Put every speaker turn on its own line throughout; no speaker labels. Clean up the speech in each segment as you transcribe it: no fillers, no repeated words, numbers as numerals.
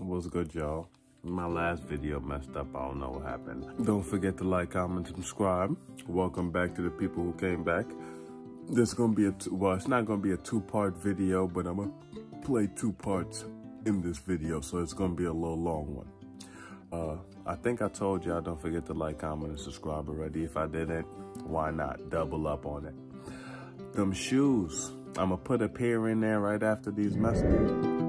What's good, y'all? My last video messed up. I don't know what happened. Don't forget to like, comment, and subscribe. Welcome back to the people who came back. This is gonna be well, it's not gonna be a two-part video, but I'm gonna play two parts in this video, so it's gonna be a little long one. I think I told y'all don't forget to like, comment, and subscribe already. If I didn't, why not double up on it? Them shoes, I'm gonna put a pair in there right after these messages.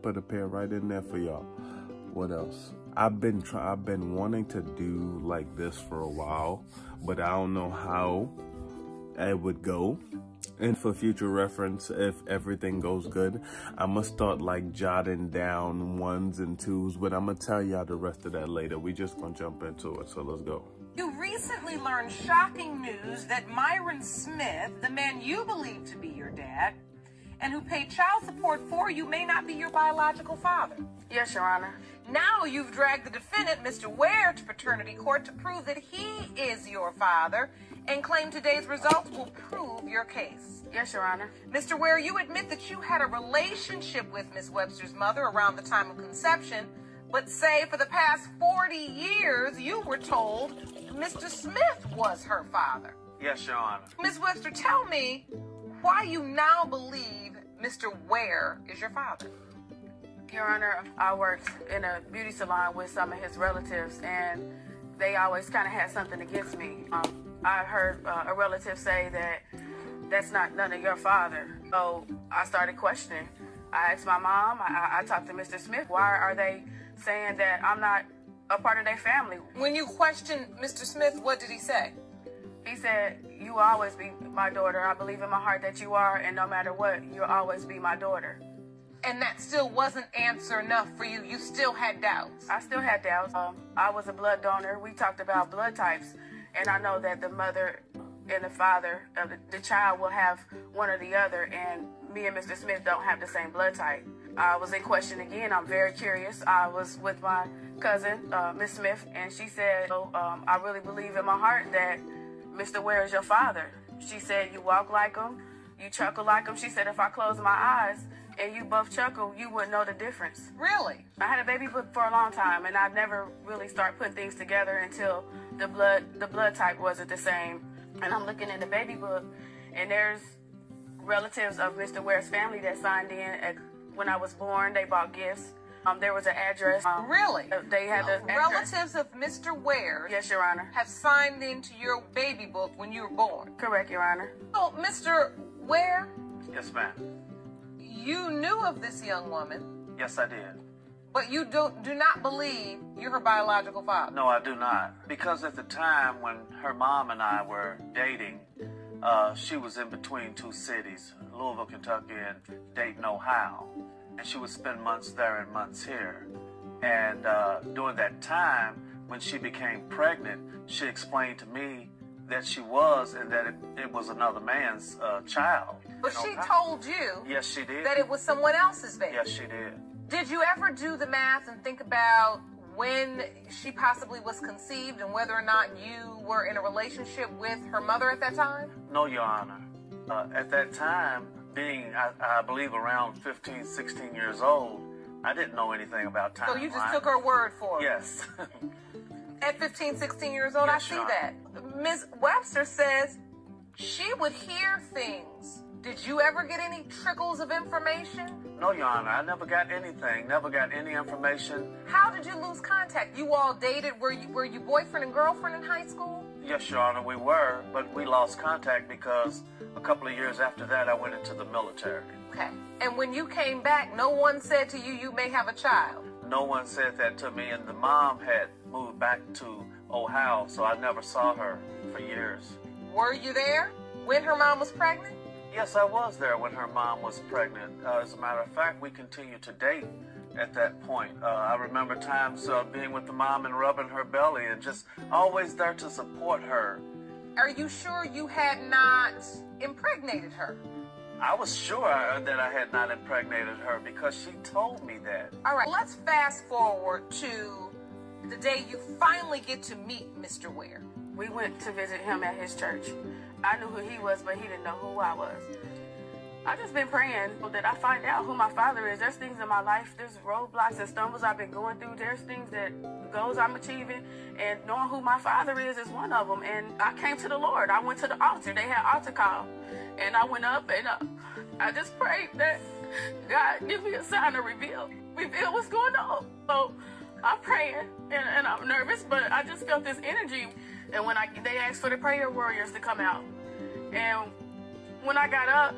Put a pair right in there for y'all. What else? I've been wanting to do like this for a while, but I don't know how it would go. And for future reference, if everything goes good, I'm gonna start like jotting down ones and twos, but I'm gonna tell y'all the rest of that later. We just gonna jump into it, so let's go.
You recently learned shocking news that Myron Smith, the man you believe to be your dad, and who paid child support for you, may not be your biological father.
Yes, Your Honor.
Now you've dragged the defendant, Mr. Ware, to paternity court to prove that he is your father and claim today's results will prove your case.
Yes, Your Honor.
Mr. Ware, you admit that you had a relationship with Miss Webster's mother around the time of conception, but say for the past 40 years you were told Mr. Smith was her father.
Yes, Your Honor.
Ms. Webster, tell me why you now believe Mr. Ware is your father.
Your Honor, I worked in a beauty salon with some of his relatives, and they always kind of had something against me. I heard a relative say that that's not none of your father. So I started questioning. I asked my mom, I talked to Mr. Smith, why are they saying that I'm not a part of their family?
When you questioned Mr. Smith, what did he say?
He said, you will always be my daughter. I believe in my heart that you are, and no matter what, you'll always be my daughter.
And that still wasn't answer enough for you. You still had doubts.
I still had doubts. I was a blood donor. We talked about blood types, and I know that the mother and the father of the child will have one or the other, and me and Mr. Smith don't have the same blood type. I was in question again. I'm very curious. I was with my cousin, Miss Smith, and she said, I really believe in my heart that Mr. Ware is your father. She said, you walk like him, you chuckle like him. She said, if I close my eyes and you both chuckle, you wouldn't know the difference.
Really?
I had a baby book for a long time, and I never really started putting things together until the blood type wasn't the same. And I'm looking in the baby book, and there's relatives of Mr. Ware's family that signed in when I was born. They bought gifts. There was an address.
Really?
They had the
relatives of Mr. Ware.
Yes, Your Honor.
Have signed into your baby book when you were born.
Correct, Your Honor.
So, Mr. Ware?
Yes, ma'am.
You knew of this young woman.
Yes, I did.
But you do not believe you're her biological father.
No, I do not. Because at the time when her mom and I were dating, she was in between two cities, Louisville, Kentucky, and Dayton, Ohio. And she would spend months there and months here. And during that time, when she became pregnant, she explained to me that she was, and that it was another man's child.
But she told you
yes, she did.
that it was someone else's baby.
Yes, she did.
Did you ever do the math and think about when she possibly was conceived and whether or not you were in a relationship with her mother at that time?
No, Your Honor. At that time, being, I believe, around 15, 16 years old, I didn't know anything about time.
So you just took her word for it?
Yes.
At 15, 16 years old,
yes,
I see that. Ms. Webster says she would hear things. Did you ever get any trickles of information?
No, Your Honor. I never got anything. Never got any information.
How did you lose contact? You all dated? Were you boyfriend and girlfriend in high school?
Yes, Your Honor, we were, but we lost contact because a couple of years after that, I went into the military.
Okay. And when you came back, no one said to you, you may have a child?
No one said that to me, and the mom had moved back to Ohio, so I never saw her for years.
Were you there when her mom was pregnant?
Yes, I was there when her mom was pregnant. As a matter of fact, we continued to date at that point. I remember times being with the mom and rubbing her belly and just always there to support her.
Are you sure you had not impregnated her?
I was sure that I had not impregnated her because she told me that.
All right, let's fast forward to the day you finally get to meet Mr. Ware?
We went to visit him at his church. I knew who he was, but he didn't know who I was. I've just been praying that I find out who my father is. There's things in my life, there's roadblocks and stumbles I've been going through. There's things goals I'm achieving, and knowing who my father is one of them. And I came to the Lord. I went to the altar. They had altar call, and I went up and I just prayed that God give me a sign to reveal what's going on. So I'm praying, and I'm nervous, but I just felt this energy. And when they asked for the prayer warriors to come out, and when I got up,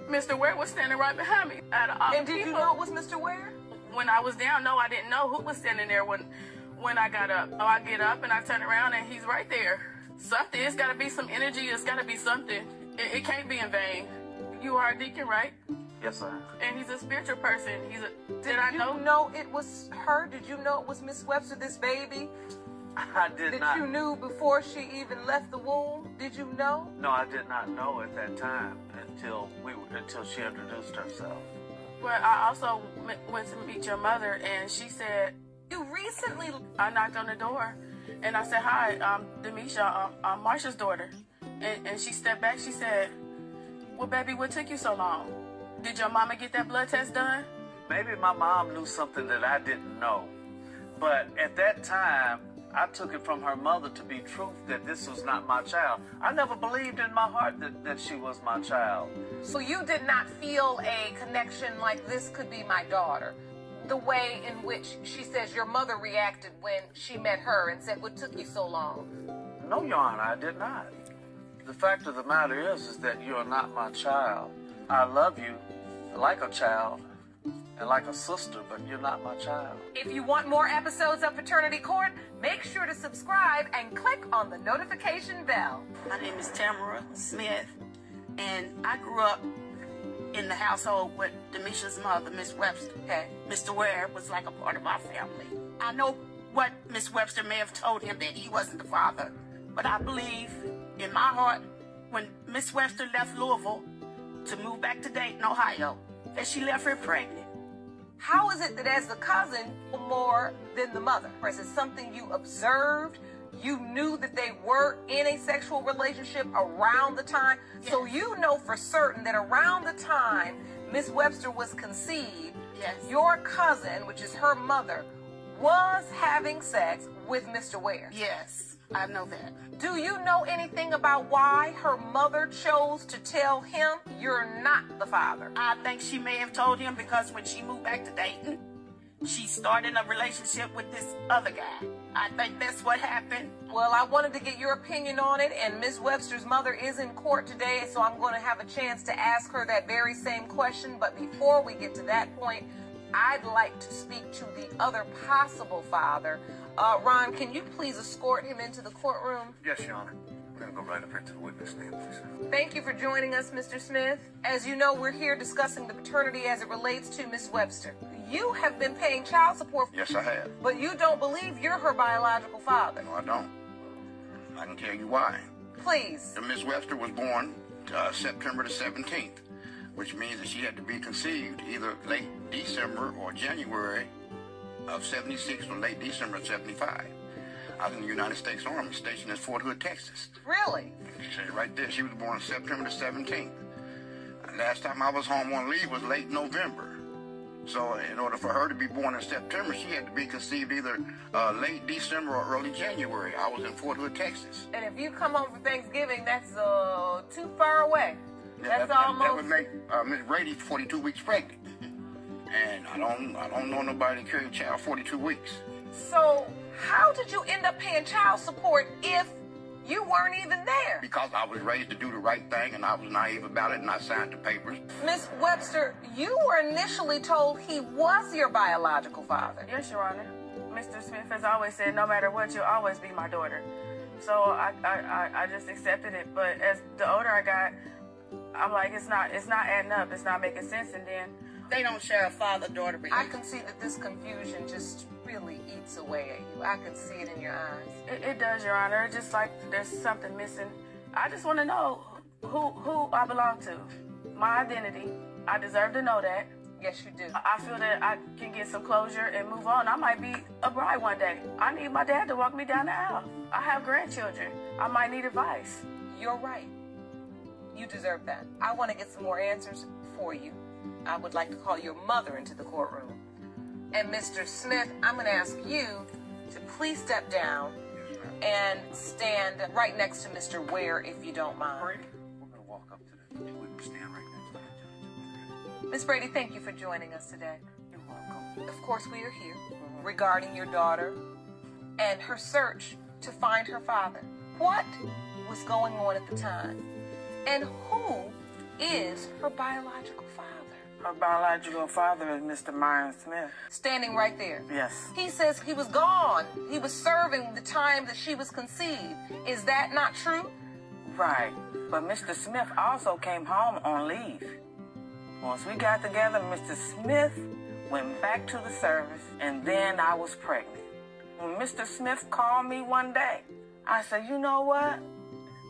Mr. Ware was standing right behind me.
And did you know it was Mr. Ware?
When I was down, no, I didn't know who was standing there when I got up. So I get up and I turn around and he's right there. Something, it's got to be some energy. It's got to be something. It can't be in vain. You are a deacon, right?
Yes, sir.
And he's a spiritual person.
Did I know it was her? Did you know it was Miss Webster, this baby?
I did not.
That you knew before she even left the womb? Did you know?
No, I did not know at that time until she introduced herself.
Well, I also went to meet your mother, and she said,
You recently...
I knocked on the door, and I said, Hi, I'm Demisha, I'm Marsha's daughter. And she stepped back, she said, Well, baby, what took you so long? Did your mama get that blood test done?
Maybe my mom knew something that I didn't know. But at that time, I took it from her mother to be truth that this was not my child. I never believed in my heart that she was my child.
So you did not feel a connection like this could be my daughter? The way in which she says your mother reacted when she met her and said, what took you so long?
No, Your Honor, I did not. The fact of the matter is that you are not my child. I love you like a child and like a sister, but you're not my child.
If you want more episodes of Paternity Court, make sure to subscribe and click on the notification bell.
My name is Tamara Smith, and I grew up in the household with Demisha's mother, Miss Webster.
Okay.
Mr. Ware was like a part of our family. I know what Miss Webster may have told him, that he wasn't the father, but I believe in my heart when Miss Webster left Louisville to move back to Dayton, Ohio, that she left her pregnant.
How is it that as the cousin, more than the mother? Is it something you observed? You knew that they were in a sexual relationship around the time?
Yes.
So you know for certain that around the time Miss Webster was conceived,
Yes.
your cousin, which is her mother, was having sex with Mr. Ware?
Yes, I know that.
Do you know anything about why her mother chose to tell him you're not the father?
I think she may have told him because when she moved back to Dayton, she started a relationship with this other guy. I think that's what happened.
Well, I wanted to get your opinion on it, and Ms. Webster's mother is in court today, so I'm going to have a chance to ask her that very same question. But before we get to that point, I'd like to speak to the other possible father. Ron, can you please escort him into the courtroom?
Yes, Your Honor. We're going to go right up here to the witness stand, please.
Thank you for joining us, Mr. Smith. As you know, we're here discussing the paternity as it relates to Miss Webster. You have been paying child support.
Yes, I have.
But you don't believe you're her biological father.
No, I don't. I can tell you why.
Please.
Miss Webster was born September the 17th, which means that she had to be conceived either late December or January of 76 or late December of 75. I was in the United States Army, stationed at Fort Hood, Texas.
Really?
She said right there, she was born September the 17th. Last time I was home on leave was late November. So in order for her to be born in September, she had to be conceived either late December or early January. I was in Fort Hood, Texas.
And if you come home for Thanksgiving, that's too far away.
Yeah,
That's almost...
That would make Miss Brady 42 weeks pregnant. And I don't know nobody that carried a child 42 weeks.
So how did you end up paying child support if you weren't even there?
Because I was raised to do the right thing, and I was naive about it, and I signed the papers.
Miss Webster, you were initially told he was your biological father.
Yes, Your Honor. Mr. Smith has always said, no matter what, you'll always be my daughter. So I just accepted it. But as the older I got, I'm like, it's not adding up. It's not making sense. And then
They don't share a father-daughter
I
relationship.
can see that this confusion just really eats away at you. I can see it in your eyes.
it does, Your Honor. It's just like there's something missing. I just want to know who I belong to. My identity. I deserve to know that.
Yes, you do.
I feel that I can get some closure and move on. I might be a bride one day. I need my dad to walk me down the aisle. I have grandchildren. I might need advice.
You're right. You deserve that. I want to get some more answers for you. I would like to call your mother into the courtroom. And Mr. Smith, I'm going to ask you to please step down and stand right next to Mr. Ware, if you don't mind.
Brady, we're going to walk up to the... We can stand right next to the judge.
Ms. Brady, thank you for joining us today.
You're welcome.
Of course, we are here regarding your daughter and her search to find her father. What was going on at the time? And who is her biological father?
Her biological father is Mr. Myron Smith.
Standing right there.
Yes.
He says he was gone. He was serving the time that she was conceived. Is that not true?
Right. But Mr. Smith also came home on leave. Once we got together, Mr. Smith went back to the service, and then I was pregnant. When Mr. Smith called me one day, I said, you know what?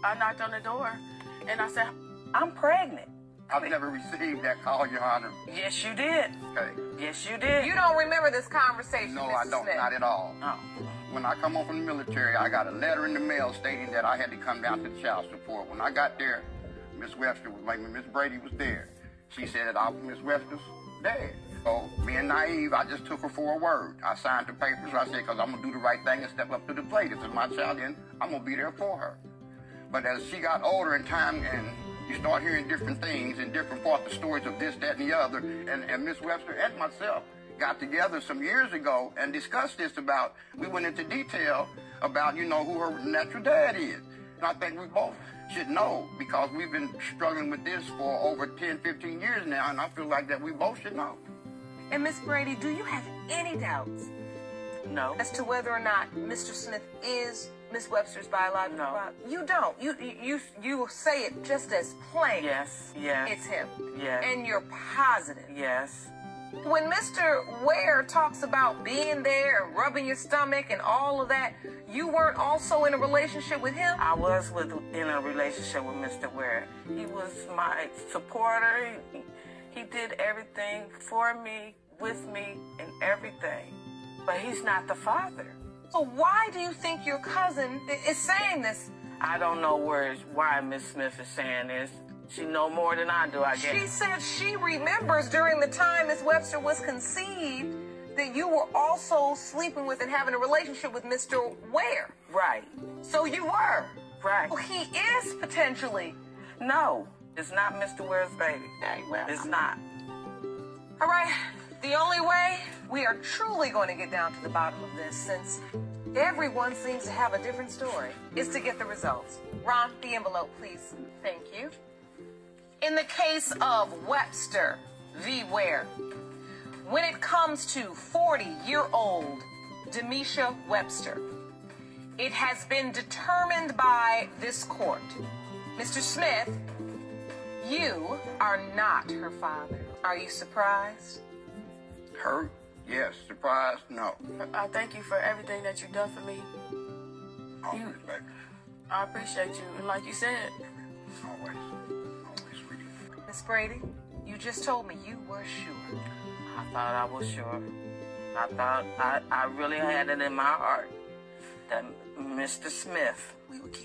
I knocked on the door, and I said,
I'm pregnant.
I've never received that call, Your Honor.
Yes, you did.
Okay.
Yes, you did.
You don't remember this conversation,
No,
Mr.
I don't.
Smith?
Not at all.
Oh.
When I come home from the military, I got a letter in the mail stating that I had to come down to the child support. When I got there, Miss Webster was like, Miss Brady was there. She said that Miss Webster's dead. So, being naive, I just took her for a word. I signed the papers. I said, because I'm going to do the right thing and step up to the plate. If it's my child, then I'm going to be there for her. But as she got older in time, and you start hearing different things and different parts of stories of this, that, and the other, and Miss Webster and myself got together some years ago and discussed this about, we went into detail about, you know, who her natural dad is. And I think we both should know, because we've been struggling with this for over 10, 15 years now, and I feel like that we both should know.
And Miss Brady, do you have any doubts
No.
as to whether or not Mr. Smith is Miss Webster's biological
No.
father? You don't. You say it just as plain.
Yes, yes.
It's him.
Yes.
And you're positive.
Yes.
When Mr. Ware talks about being there and rubbing your stomach and all of that, you weren't also in a relationship with him?
I was in a relationship with Mr. Ware. He was my supporter. He did everything for me, with me, and everything. But he's not the father.
So why do you think your cousin is saying this?
I don't know why Miss Smith is saying this. She know more than I do, I guess.
She said she remembers during the time Miss Webster was conceived that you were also sleeping with and having a relationship with Mr. Ware.
Right.
So you were.
Right.
Well, he is potentially.
No, it's not Mr. Ware's baby.
Okay, well,
It's not.
all right. The only way we are truly going to get down to the bottom of this, since everyone seems to have a different story, is to get the results. Ron, the envelope, please. Thank you. In the case of Webster v. Ware, when it comes to 40-year-old Demisha Webster, it has been determined by this court, Mr. Smith, you are not her father. Are you surprised?
Hurt? Yes. Surprised? No.
I thank you for everything that you've done for me.
Always, baby.
I appreciate you. And like you said,
Always. Always, sweetie.
Miss Brady, you just told me you were sure.
I thought I was sure. I thought I really had it in my heart that Mr. Smith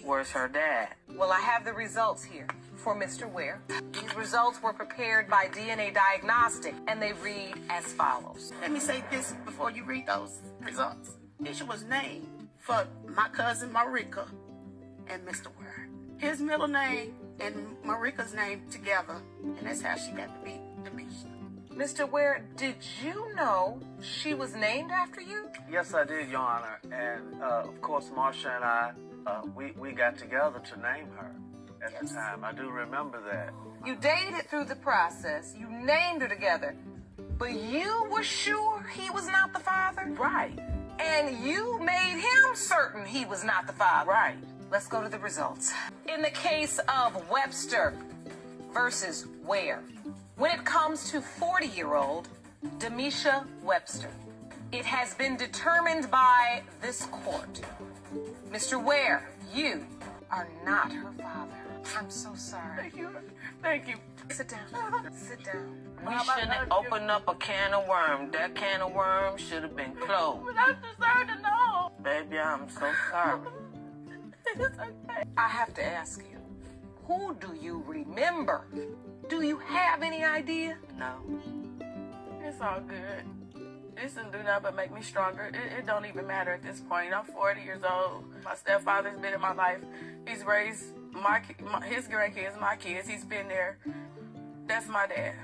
was her dad.
Well, I have the results here for Mr. Ware. These results were prepared by DNA Diagnostic, and they read as follows.
Let me say this before you read those results. Demisha was named for my cousin Marika and Mr. Ware. His middle name and Marika's name together, and that's how she got to be Demisha.
Mr. Ware, did you know she was named after you?
Yes, I did, Your Honor. And, of course, Marsha and I, we got together to name her at the time. I do remember that.
You dated through the process. You named her together. But you were sure he was not the father?
Right.
And you made him certain he was not the father?
Right.
Let's go to the results. In the case of Webster versus Ware, when it comes to 40-year-old Demisha Webster, it has been determined by this court, Mr. Ware, you are not her father. I'm so sorry.
Thank you.
Sit down. Sit down.
We shouldn't have opened up a can of worms. That can of worms should have been closed.
But I deserve to know.
Baby, I'm so sorry.
It's okay.
I have to ask you, who do you remember? Do you have any idea?
No.
It's all good. This doesn't do nothing but make me stronger. It don't even matter at this point. I'm 40 years old. My stepfather's been in my life. He's raised his grandkids, my kids. He's been there. That's my dad.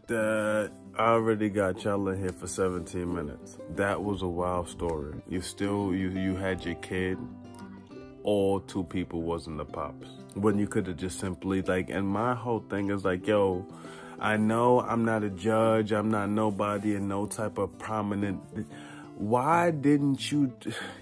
Dad, I already got y'all in here for 17 minutes. That was a wild story. You had your kid. All two people wasn't the pops. When you could have just simply and my whole thing is yo, I know I'm not a judge, I'm not nobody in no type of prominent. Why didn't you,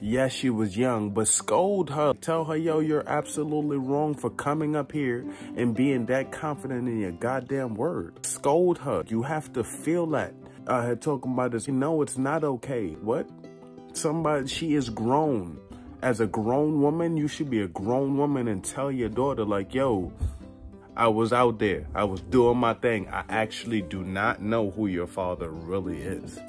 yes, she was young, but scold her. Tell her, yo, you're absolutely wrong for coming up here and being that confident in your goddamn word. Scold her. You have to feel that. I had talking about this. No, it's not okay. What? She is grown. As a grown woman, you should be a grown woman and tell your daughter yo, I was out there. I was doing my thing. I actually do not know who your father really is.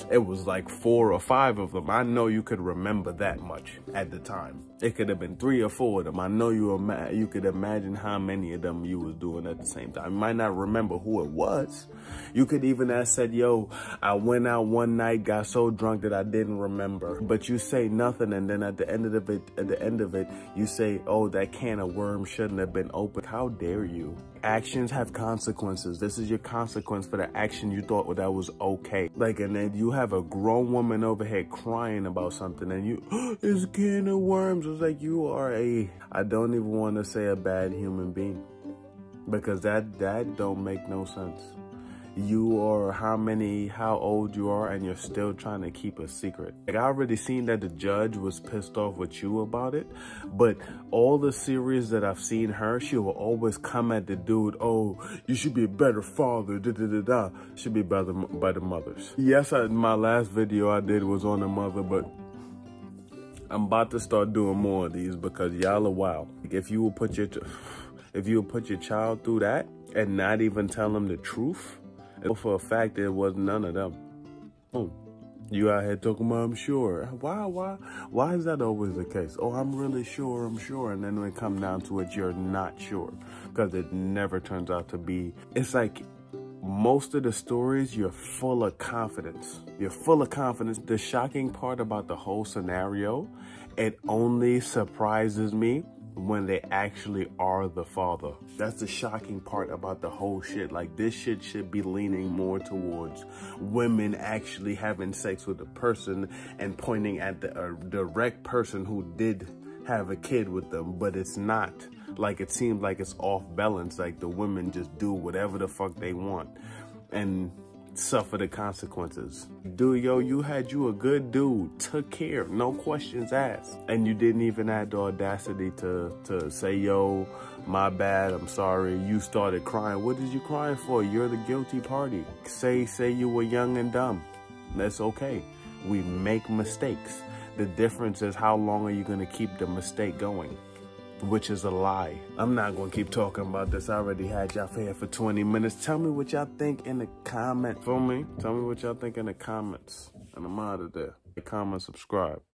It was 4 or 5 of them. I know you could remember that much at the time. It could have been 3 or 4 of them. I know you could imagine how many of them you was doing at the same time. You might not remember who it was. You could even have said, yo, I went out one night, got so drunk that I didn't remember. But you say nothing, and then at the end of it, you say, oh, that can of worms shouldn't have been opened. How dare you? Actions have consequences. This is your consequence for the action you thought that was okay. And then you have a grown woman over here crying about something, and you, it's a can of worms. It's you are I don't even want to say a bad human being, because that don't make no sense. You are how old you are, and you're still trying to keep a secret. I already seen that the judge was pissed off with you about it, but all the series that I've seen her, she will always come at the dude, oh, you should be a better father, should be by the mothers. Yes, my last video I did was on the mother, but I'm about to start doing more of these because y'all are wild. If you will put your child through that and not even tell them the truth, for a fact it was none of them. Oh, you out here talking about I'm sure. Why is that always the case? Oh, I'm really sure, and then when it comes down to it, you're not sure, because it never turns out to be. It's most of the stories, you're full of confidence. You're full of confidence. The shocking part about the whole scenario, it only surprises me when they actually are the father. That's the shocking part about the whole shit. This shit should be leaning more towards women actually having sex with a person and pointing at the direct person who did have a kid with them, but it's not. It seems like it's off balance. The women just do whatever the fuck they want and suffer the consequences. Dude, yo, you had a good dude, took care, no questions asked, and you didn't even have the audacity to say, yo, my bad, I'm sorry. You started crying. What did you crying for? You're the guilty party. Say you were young and dumb. That's okay. We make mistakes. The difference is how long are you going to keep the mistake going? Which is a lie. I'm not gonna keep talking about this. I already had y'all here for 20 minutes. Tell me what y'all think in the comment for me. Tell me what y'all think in the comments. And I'm out of there. Comment, subscribe.